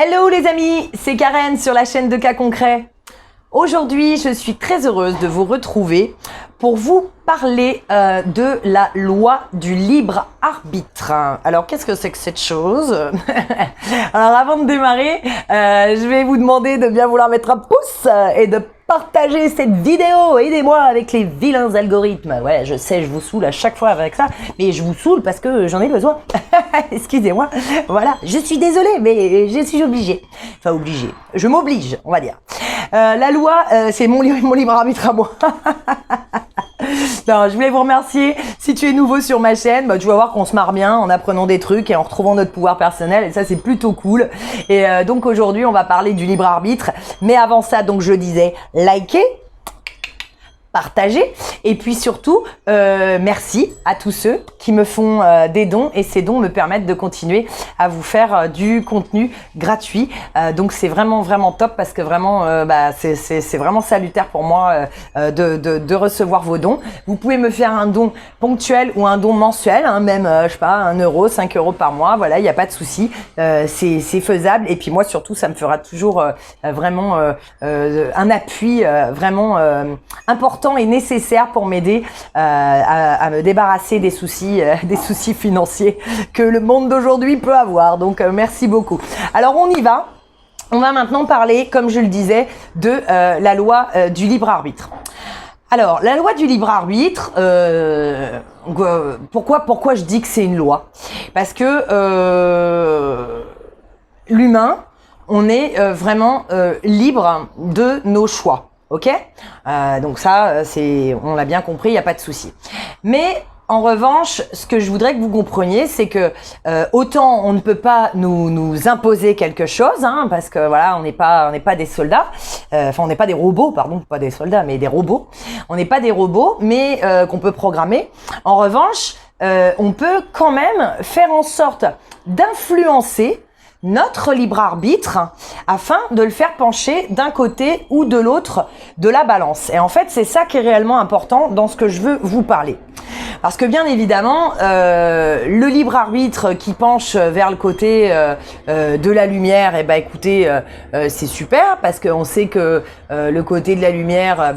Hello les amis, c'est Karen sur la chaîne de Cas Concret. Aujourd'hui, je suis très heureuse de vous retrouver pour vous parler de la loi du libre arbitre. Alors, qu'est-ce que c'est que cette chose? Alors, avant de démarrer, je vais vous demander de bien vouloir mettre un pouce et de partager cette vidéo. Aidez-moi avec les vilains algorithmes. Ouais, je sais, je vous saoule à chaque fois avec ça, mais je vous saoule parce que j'en ai besoin. Excusez-moi. Voilà, je suis désolée, mais je suis obligée. Enfin, obligée. Je m'oblige, on va dire. La loi, c'est mon libre arbitre à moi. Non, je voulais vous remercier. Si tu es nouveau sur ma chaîne, tu vas voir qu'on se marre bien en apprenant des trucs et en retrouvant notre pouvoir personnel. Et ça, c'est plutôt cool. Et donc aujourd'hui, on va parler du libre arbitre. Mais avant ça, donc je disais, likez, partagez. Et puis surtout, merci à tous ceux qui me font des dons. Et ces dons me permettent de continuer à vous faire du contenu gratuit. Donc c'est vraiment top parce que vraiment, c'est vraiment salutaire pour moi de recevoir vos dons. Vous pouvez me faire un don ponctuel ou un don mensuel, hein, même, je sais pas, 1 euro, 5 euros par mois. Voilà, il n'y a pas de souci. C'est faisable. Et puis moi, surtout, ça me fera toujours vraiment un appui vraiment important et nécessaire pour m'aider à me débarrasser des soucis financiers que le monde d'aujourd'hui peut avoir. Donc merci beaucoup. Alors on y va. On va maintenant parler, comme je le disais, de la loi du libre arbitre. Alors la loi du libre arbitre, pourquoi je dis que c'est une loi? Parce que l'humain, on est vraiment libre de nos choix. Ok, donc ça, on l'a bien compris, il n'y a pas de souci. Mais en revanche, ce que je voudrais que vous compreniez, c'est que autant on ne peut pas nous imposer quelque chose, hein, parce que voilà, on n'est pas des soldats, on n'est pas des robots, pardon, pas des soldats, mais des robots. On n'est pas des robots, mais qu'on peut programmer. En revanche, on peut quand même faire en sorte d'influencer notre libre arbitre afin de le faire pencher d'un côté ou de l'autre de la balance. Et en fait, c'est ça qui est réellement important dans ce que je veux vous parler. Parce que bien évidemment, le libre arbitre qui penche vers le côté de la lumière, écoutez, c'est super parce qu'on sait que le côté de la lumière,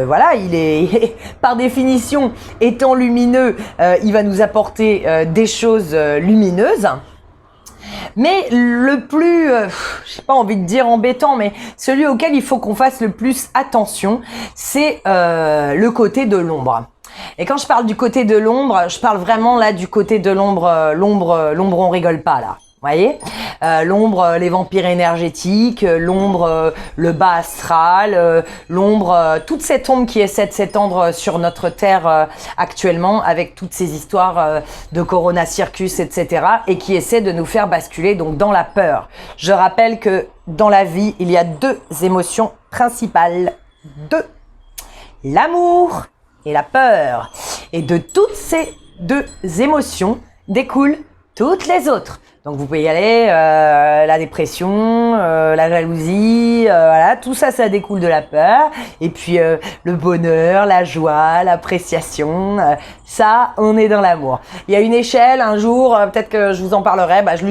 voilà, il est par définition étant lumineux, il va nous apporter des choses lumineuses. Mais le plus, j'ai pas envie de dire embêtant, mais celui auquel il faut qu'on fasse le plus attention, c'est le côté de l'ombre. Et quand je parle du côté de l'ombre, je parle vraiment là du côté de l'ombre, l'ombre on rigole pas là. Vous voyez, l'ombre, les vampires énergétiques, l'ombre, le bas astral, l'ombre, toute cette ombre qui essaie de s'étendre sur notre terre actuellement avec toutes ces histoires de Corona Circus, etc. et qui essaie de nous faire basculer donc dans la peur. Je rappelle que dans la vie, il y a 2 émotions principales, 2, l'amour et la peur. Et de toutes ces 2 émotions découlent toutes les autres. Donc vous pouvez y aller, la dépression, la jalousie, voilà, tout ça, ça découle de la peur. Et puis le bonheur, la joie, l'appréciation, ça, on est dans l'amour. Il y a une échelle, un jour, peut-être que je vous en parlerai, je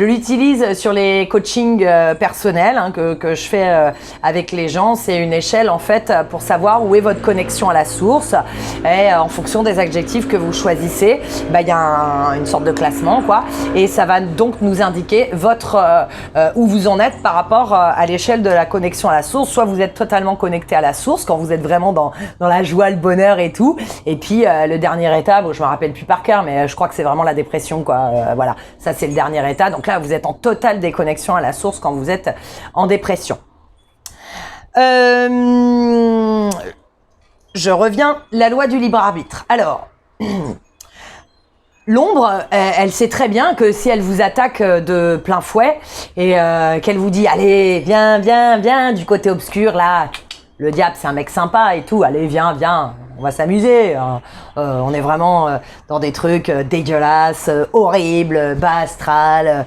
l'utilise sur les coachings personnels hein, que je fais avec les gens. C'est une échelle en fait pour savoir où est votre connexion à la source. Et en fonction des adjectifs que vous choisissez, il y a une sorte de classement quoi, et ça va donc nous indiquer où vous en êtes par rapport à l'échelle de la connexion à la source. Soit vous êtes totalement connecté à la source quand vous êtes vraiment dans la joie, le bonheur et tout, et puis le dernier état, je me rappelle plus par cœur, mais je crois que c'est vraiment la dépression quoi. Voilà, ça c'est le dernier état. Donc là vous êtes en totale déconnexion à la source quand vous êtes en dépression. Je reviens, la loi du libre arbitre. Alors l'ombre, elle sait très bien que si elle vous attaque de plein fouet et qu'elle vous dit « Allez, viens, du côté obscur, là, le diable, c'est un mec sympa et tout, allez, viens, on va s'amuser. On est vraiment dans des trucs dégueulasses, horribles, bas astral,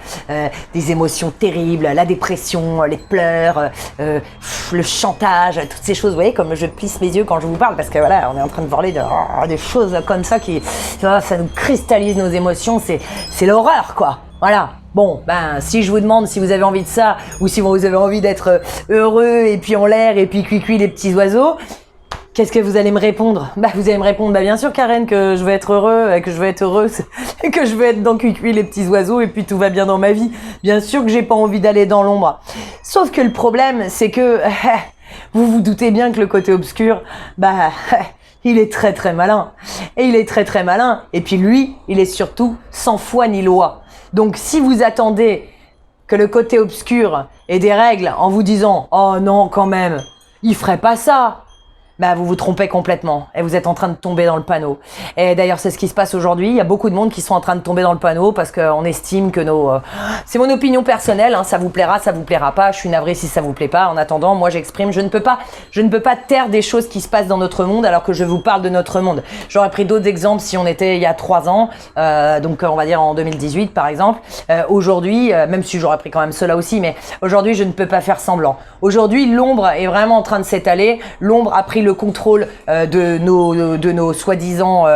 des émotions terribles, la dépression, les pleurs, le chantage, toutes ces choses. Vous voyez comme je plisse mes yeux quand je vous parle, parce que voilà, on est en train de parler de des choses comme ça qui, ça nous cristallise nos émotions. C'est l'horreur, quoi. Voilà. Bon, ben, si je vous demande si vous avez envie de ça, ou si vous avez envie d'être heureux, et puis en l'air, et puis cuicui les petits oiseaux, qu'est-ce que vous allez me répondre? Bah, vous allez me répondre, bah, bien sûr, Karen, que je veux être heureux, que je veux être heureuse, que je veux être dans cuicui les petits oiseaux, et puis tout va bien dans ma vie. Bien sûr que j'ai pas envie d'aller dans l'ombre. Sauf que le problème, c'est que, vous vous doutez bien que le côté obscur, bah, il est très très malin. Et il est très très malin. Et puis lui, il est surtout sans foi ni loi. Donc si vous attendez que le côté obscur ait des règles en vous disant « Oh non, quand même, il ferait pas ça », bah vous vous trompez complètement et vous êtes en train de tomber dans le panneau. Et d'ailleurs, c'est ce qui se passe aujourd'hui. Il y a beaucoup de monde qui sont en train de tomber dans le panneau parce qu'on estime que c'est mon opinion personnelle, hein, ça vous plaira pas. Je suis navrée si ça vous plaît pas. En attendant, moi j'exprime, je ne peux pas taire des choses qui se passent dans notre monde alors que je vous parle de notre monde. J'aurais pris d'autres exemples si on était il y a 3 ans, donc on va dire en 2018 par exemple. Aujourd'hui, même si j'aurais pris quand même cela aussi, mais aujourd'hui je ne peux pas faire semblant. Aujourd'hui, l'ombre est vraiment en train de s'étaler. L'ombre a pris le contrôle de nos soi-disant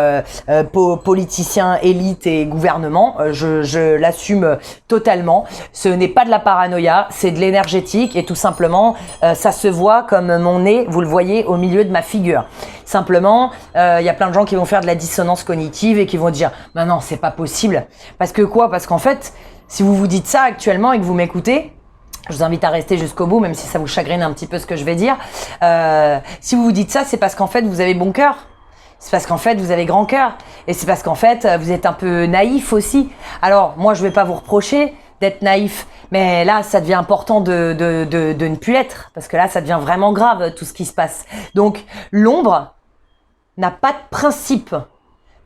politiciens, élites et gouvernements. Je l'assume totalement. Ce n'est pas de la paranoïa, c'est de l'énergétique et tout simplement, ça se voit comme mon nez, vous le voyez au milieu de ma figure. Simplement, il y a plein de gens qui vont faire de la dissonance cognitive et qui vont dire « Non, c'est pas possible ». Parce que quoi? Parce qu'en fait, si vous vous dites ça actuellement et que vous m'écoutez, je vous invite à rester jusqu'au bout, même si ça vous chagrine un petit peu ce que je vais dire. Si vous vous dites ça, c'est parce qu'en fait, vous avez bon cœur. C'est parce qu'en fait, vous avez grand cœur. Et c'est parce qu'en fait, vous êtes un peu naïf aussi. Alors, moi, je vais pas vous reprocher d'être naïf. Mais là, ça devient important de ne plus l'être. Parce que là, ça devient vraiment grave, tout ce qui se passe. Donc, l'ombre n'a pas de principe.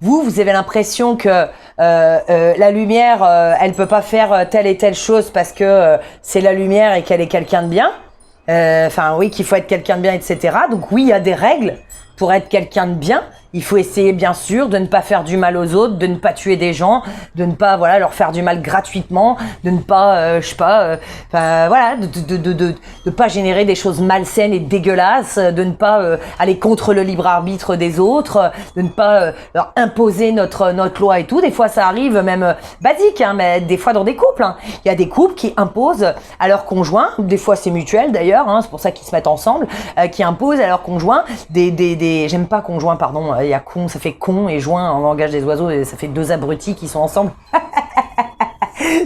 Vous avez l'impression que la lumière, elle peut pas faire telle et telle chose parce que c'est la lumière et qu'elle est quelqu'un de bien. Enfin, oui, qu'il faut être quelqu'un de bien, etc. Donc oui, il y a des règles pour être quelqu'un de bien. Il faut essayer, bien sûr, de ne pas faire du mal aux autres, de ne pas tuer des gens, de ne pas, voilà, leur faire du mal gratuitement, de ne pas, voilà, de pas générer des choses malsaines et dégueulasses, de ne pas aller contre le libre arbitre des autres, de ne pas leur imposer notre loi et tout. Des fois, ça arrive même basique, hein, mais des fois dans des couples. Hein. Il y a des couples qui imposent à leur conjoint, des fois c'est mutuel d'ailleurs, hein, c'est pour ça qu'ils se mettent ensemble, qui imposent à leur conjoint j'aime pas conjoint, pardon. Il y a con, ça fait con et joint en langage des oiseaux et ça fait 2 abrutis qui sont ensemble.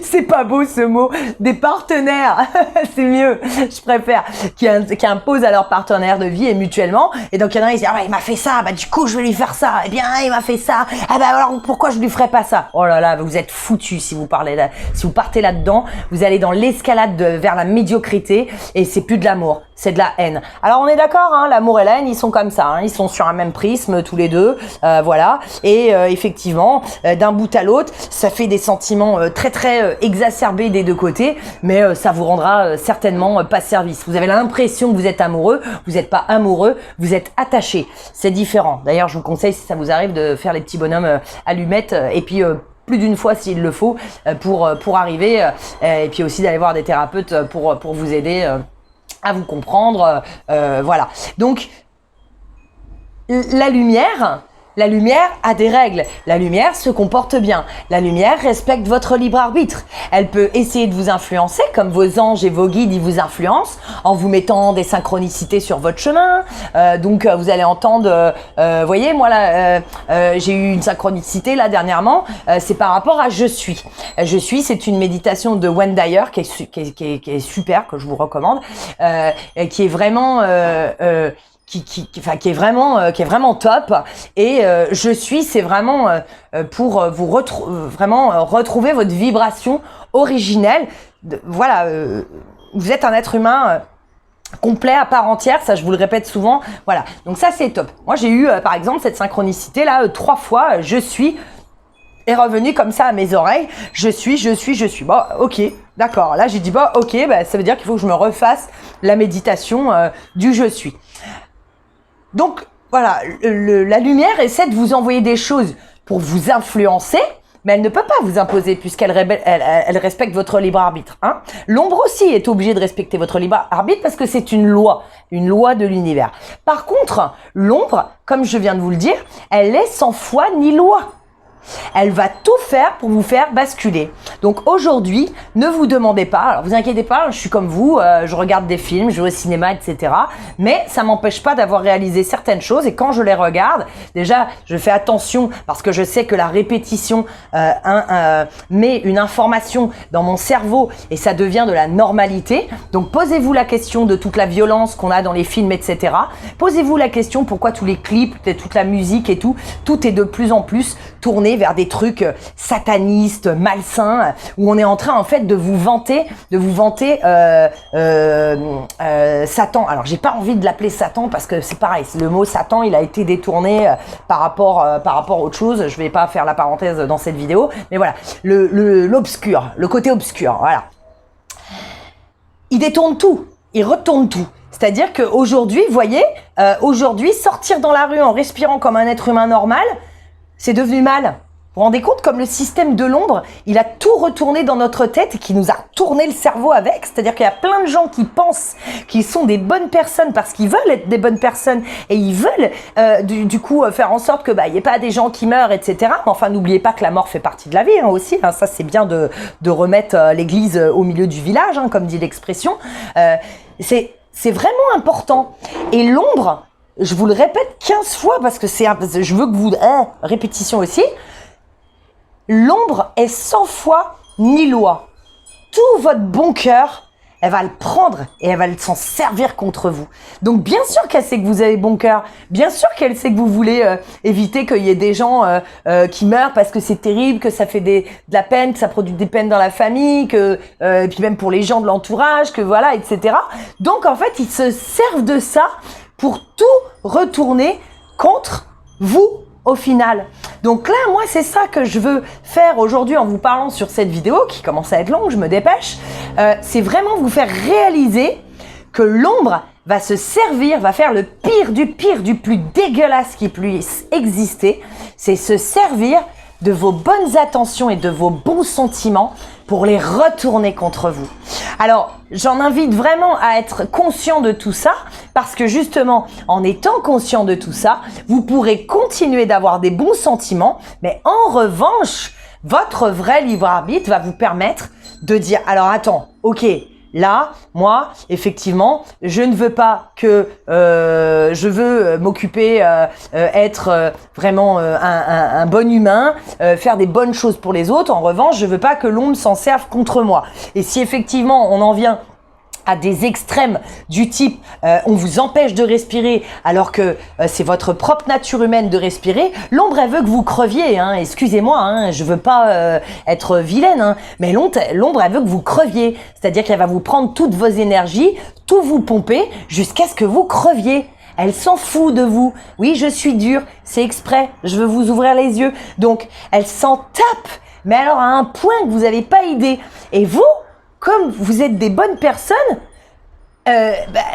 C'est pas beau ce mot, des partenaires, c'est mieux, je préfère, qui imposent à leur partenaire de vie et mutuellement. Et donc il y en a qui disent, ah bah il m'a fait ça, bah du coup je vais lui faire ça, eh bien il m'a fait ça, ah bah alors pourquoi je lui ferais pas ça? Oh là là, vous êtes foutus si vous partez là-dedans, vous allez dans l'escalade vers la médiocrité et c'est plus de l'amour, c'est de la haine. Alors on est d'accord, hein, l'amour et la haine, ils sont comme ça, hein, ils sont sur un même prisme tous les deux, voilà. Et effectivement, d'un bout à l'autre, ça fait des sentiments très exacerbés des deux côtés, mais ça vous rendra certainement pas service. Vous avez l'impression que vous êtes amoureux, vous n'êtes pas amoureux, vous êtes attaché. C'est différent. D'ailleurs, je vous conseille, si ça vous arrive, de faire les petits bonhommes allumettes et puis plus d'une fois s'il le faut pour arriver et puis aussi d'aller voir des thérapeutes pour vous aider à vous comprendre. Voilà. Donc, la lumière a des règles. La lumière se comporte bien. La lumière respecte votre libre arbitre. Elle peut essayer de vous influencer, comme vos anges et vos guides, ils vous influencent, en vous mettant des synchronicités sur votre chemin. Donc, vous allez entendre, voyez, moi là, j'ai eu une synchronicité là dernièrement. C'est par rapport à Je suis. Je suis, c'est une méditation de Wayne Dyer qui est super, que je vous recommande, qui est vraiment qui est vraiment top. Et Je suis, c'est vraiment pour vous retrouver votre vibration originelle. Voilà, vous êtes un être humain complet à part entière, ça je vous le répète souvent. Voilà, donc ça c'est top. Moi j'ai eu par exemple cette synchronicité là 3 fois. Je suis est revenu comme ça à mes oreilles. Je suis. Bon, ok, d'accord. Là j'ai dit bon, ok, bah, ça veut dire qu'il faut que je me refasse la méditation du je suis. Donc, voilà, la lumière essaie de vous envoyer des choses pour vous influencer, mais elle ne peut pas vous imposer puisqu'elle respecte votre libre arbitre. Hein. L'ombre aussi est obligée de respecter votre libre arbitre parce que c'est une loi de l'univers. Par contre, l'ombre, comme je viens de vous le dire, elle est sans foi ni loi. elle va tout faire pour vous faire basculer. Donc aujourd'hui, ne vous demandez pas, alors vous inquiétez pas, je suis comme vous, je regarde des films, je vais au cinéma, etc. Mais ça m'empêche pas d'avoir réalisé certaines choses et quand je les regarde, déjà, je fais attention parce que je sais que la répétition met une information dans mon cerveau et ça devient de la normalité. Donc posez-vous la question de toute la violence qu'on a dans les films, etc. Posez-vous la question pourquoi tous les clips, toute la musique et tout est de plus en plus tourné vers des trucs satanistes, malsains, où on est en train en fait de vous vanter Satan. Alors j'ai pas envie de l'appeler Satan parce que c'est pareil, le mot Satan il a été détourné par rapport à autre chose. Je vais pas faire la parenthèse dans cette vidéo, mais voilà, l'obscur, le côté obscur, voilà. Il détourne tout, il retourne tout. C'est-à-dire qu'aujourd'hui, vous voyez, aujourd'hui, sortir dans la rue en respirant comme un être humain normal, c'est devenu mal. Vous vous rendez compte comme le système de l'ombre, il a tout retourné dans notre tête et qui nous a tourné le cerveau avec. C'est-à-dire qu'il y a plein de gens qui pensent qu'ils sont des bonnes personnes parce qu'ils veulent être des bonnes personnes et ils veulent du coup faire en sorte que il n'y ait pas des gens qui meurent, etc. Mais enfin, n'oubliez pas que la mort fait partie de la vie aussi. Hein. Ça, c'est bien de remettre l'église au milieu du village, hein, comme dit l'expression. C'est vraiment important. Et l'ombre, je vous le répète 15 fois parce que je veux que vous... répétition aussi. L'ombre est 100 fois ni loi. Tout votre bon cœur, elle va le prendre et elle va s'en servir contre vous. Donc bien sûr qu'elle sait que vous avez bon cœur. Bien sûr qu'elle sait que vous voulez éviter qu'il y ait des gens qui meurent parce que c'est terrible, que ça fait de la peine, que ça produit des peines dans la famille, et puis même pour les gens de l'entourage, que voilà, etc. Donc en fait, ils se servent de ça pour tout retourner contre vous au final. Donc là, moi, c'est ça que je veux faire aujourd'hui en vous parlant sur cette vidéo qui commence à être longue, je me dépêche. C'est vraiment vous faire réaliser que l'ombre va se servir, va faire le pire, du plus dégueulasse qui puisse exister. C'est se servir de vos bonnes attentions et de vos bons sentiments pour les retourner contre vous. Alors, j'en invite vraiment à être conscient de tout ça parce que justement, en étant conscient de tout ça, vous pourrez continuer d'avoir des bons sentiments, mais en revanche, votre vrai libre arbitre va vous permettre de dire, alors attends, ok, là, moi, effectivement, je ne veux pas que je veux m'occuper, être vraiment un bon humain, faire des bonnes choses pour les autres. En revanche, je veux pas que l'ombre s'en serve contre moi. Et si effectivement, on en vient à des extrêmes du type on vous empêche de respirer alors que c'est votre propre nature humaine de respirer, l'ombre elle veut que vous creviez, hein, excusez-moi, hein, je veux pas être vilaine, hein, mais l'ombre elle veut que vous creviez, c'est-à-dire qu'elle va vous prendre toutes vos énergies, tout vous pomper jusqu'à ce que vous creviez. Elle s'en fout de vous. Oui, je suis dure, c'est exprès, je veux vous ouvrir les yeux. Donc, elle s'en tape, mais alors à un point que vous n'avez pas idée. Et vous, comme vous êtes des bonnes personnes,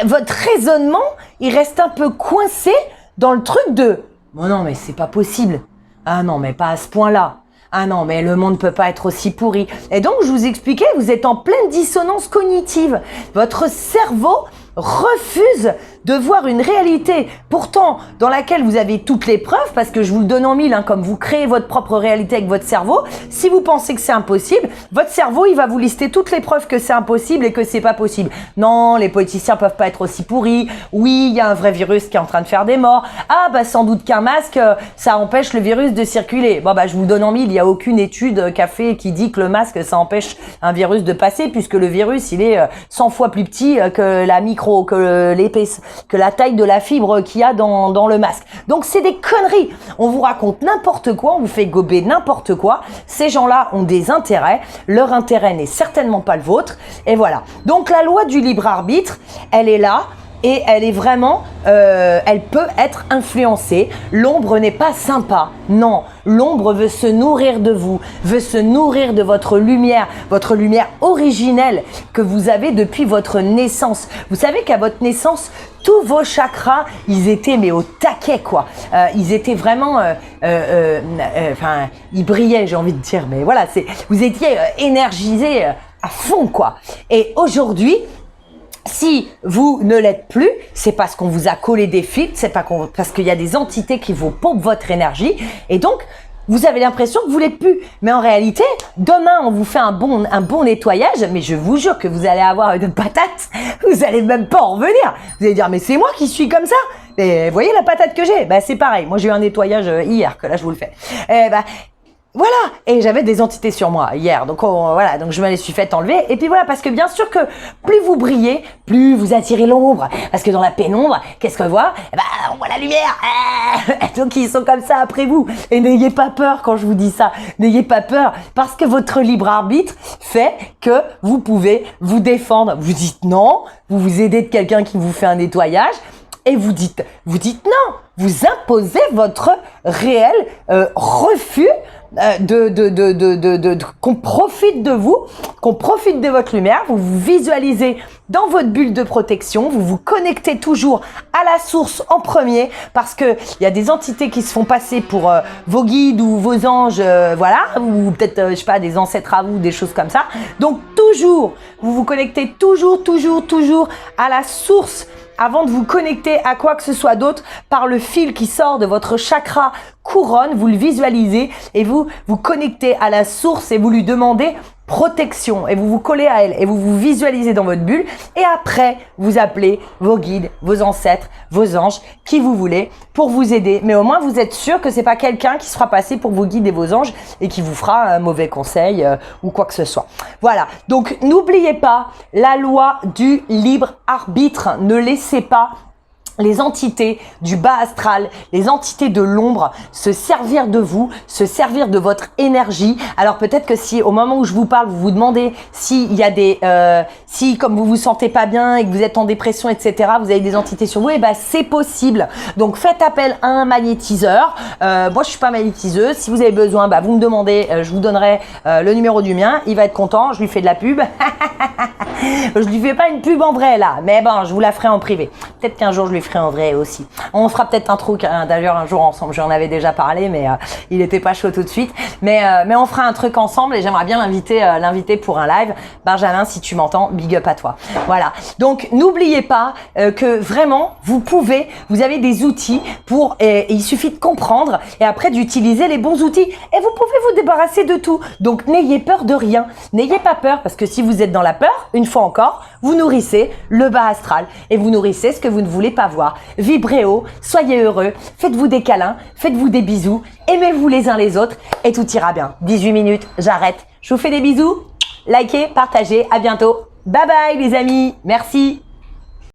votre raisonnement, il reste un peu coincé dans le truc de « Bon non, mais c'est pas possible. Ah non, mais pas à ce point-là. Ah non, mais le monde peut pas être aussi pourri. » Et donc, je vous expliquais, vous êtes en pleine dissonance cognitive. Votre cerveau refuse de voir une réalité pourtant dans laquelle vous avez toutes les preuves, parce que je vous le donne en mille, hein, comme vous créez votre propre réalité avec votre cerveau. Si vous pensez que c'est impossible, votre cerveau il va vous lister toutes les preuves que c'est impossible et que c'est pas possible. Non, les politiciens peuvent pas être aussi pourris. Oui, il y a un vrai virus qui est en train de faire des morts. Ah bah sans doute qu'un masque ça empêche le virus de circuler. Bon bah je vous le donne en mille, il y a aucune étude qui dit que le masque ça empêche un virus de passer, puisque le virus il est 100 fois plus petit que que la taille de la fibre qu'il y a dans le masque. Donc c'est des conneries. On vous raconte n'importe quoi, on vous fait gober n'importe quoi. Ces gens-là ont des intérêts. Leur intérêt n'est certainement pas le vôtre. Et voilà. Donc la loi du libre arbitre, elle est là. Et elle est vraiment, elle peut être influencée. L'ombre n'est pas sympa. Non, l'ombre veut se nourrir de vous, veut se nourrir de votre lumière originelle que vous avez depuis votre naissance. Vous savez qu'à votre naissance, tous vos chakras, ils étaient mais au taquet quoi. Ils étaient vraiment, enfin, ils brillaient, j'ai envie de dire. Mais voilà, vous étiez énergisés à fond quoi. Et aujourd'hui, si vous ne l'êtes plus, c'est parce qu'on vous a collé des fils, c'est pas parce qu'il y a des entités qui vous pompent votre énergie. Et donc, vous avez l'impression que vous l'êtes plus. Mais en réalité, demain, on vous fait un bon nettoyage, mais je vous jure que vous allez avoir une patate, vous allez même pas en revenir. Vous allez dire, mais c'est moi qui suis comme ça. Et vous voyez la patate que j'ai? Bah, c'est pareil. Moi, j'ai eu un nettoyage hier, que là, je vous le fais. Voilà, et j'avais des entités sur moi hier, donc voilà, donc je me les suis fait enlever. Et puis voilà, parce que bien sûr que plus vous brillez, plus vous attirez l'ombre. Parce que dans la pénombre, qu'est-ce qu'on voit? On voit la lumière. Donc ils sont comme ça après vous. Et n'ayez pas peur quand je vous dis ça. N'ayez pas peur, parce que votre libre arbitre fait que vous pouvez vous défendre. Vous dites non, vous vous aidez de quelqu'un qui vous fait un nettoyage. Et vous dites non, vous imposez votre réel refus qu'on profite de vous, qu'on profite de votre lumière. Vous vous visualisez dans votre bulle de protection, vous vous connectez toujours à la source en premier, parce que il y a des entités qui se font passer pour vos guides ou vos anges, voilà, ou peut-être je sais pas, des ancêtres à vous, des choses comme ça. Donc toujours, vous vous connectez toujours à la source avant de vous connecter à quoi que ce soit d'autre par le fil qui sort de votre chakra couronne. Vous le visualisez et vous vous connectez à la source et vous lui demandez protection et vous vous collez à elle et vous vous visualisez dans votre bulle. Et après, vous appelez vos guides, vos ancêtres, vos anges, qui vous voulez pour vous aider. Mais au moins, vous êtes sûr que c'est pas quelqu'un qui sera passé pour vos guides et vos anges et qui vous fera un mauvais conseil ou quoi que ce soit. Voilà. Donc, n'oubliez pas la loi du libre arbitre. Ne laissez pas les entités du bas astral, les entités de l'ombre se servir de vous, se servir de votre énergie. Alors peut-être que si au moment où je vous parle, vous vous demandez s'il y a des, si comme vous vous sentez pas bien et que vous êtes en dépression, etc., vous avez des entités sur vous, et ben c'est possible. Donc faites appel à un magnétiseur. Moi je suis pas magnétiseuse. Si vous avez besoin, bah vous me demandez, je vous donnerai le numéro du mien. Il va être content. Je lui fais de la pub. Je lui fais pas une pub en vrai là, mais bon, je vous la ferai en privé. Peut-être qu'un jour je lui ferai en vrai aussi. On fera peut-être un truc d'ailleurs un jour ensemble. J'en avais déjà parlé, mais il était pas chaud tout de suite. Mais on fera un truc ensemble et j'aimerais bien l'inviter pour un live. Benjamin, si tu m'entends, big up à toi. Voilà. Donc n'oubliez pas que vraiment vous avez des outils pour. Et il suffit de comprendre et après d'utiliser les bons outils et vous pouvez vous débarrasser de tout. Donc n'ayez peur de rien. N'ayez pas peur, parce que si vous êtes dans la peur, une fois encore, vous nourrissez le bas astral et vous nourrissez ce que vous ne voulez pas voir. Vibrez haut, soyez heureux, faites-vous des câlins, faites-vous des bisous, aimez-vous les uns les autres et tout ira bien. 18 minutes, j'arrête. Je vous fais des bisous, likez, partagez, à bientôt. Bye bye les amis, merci.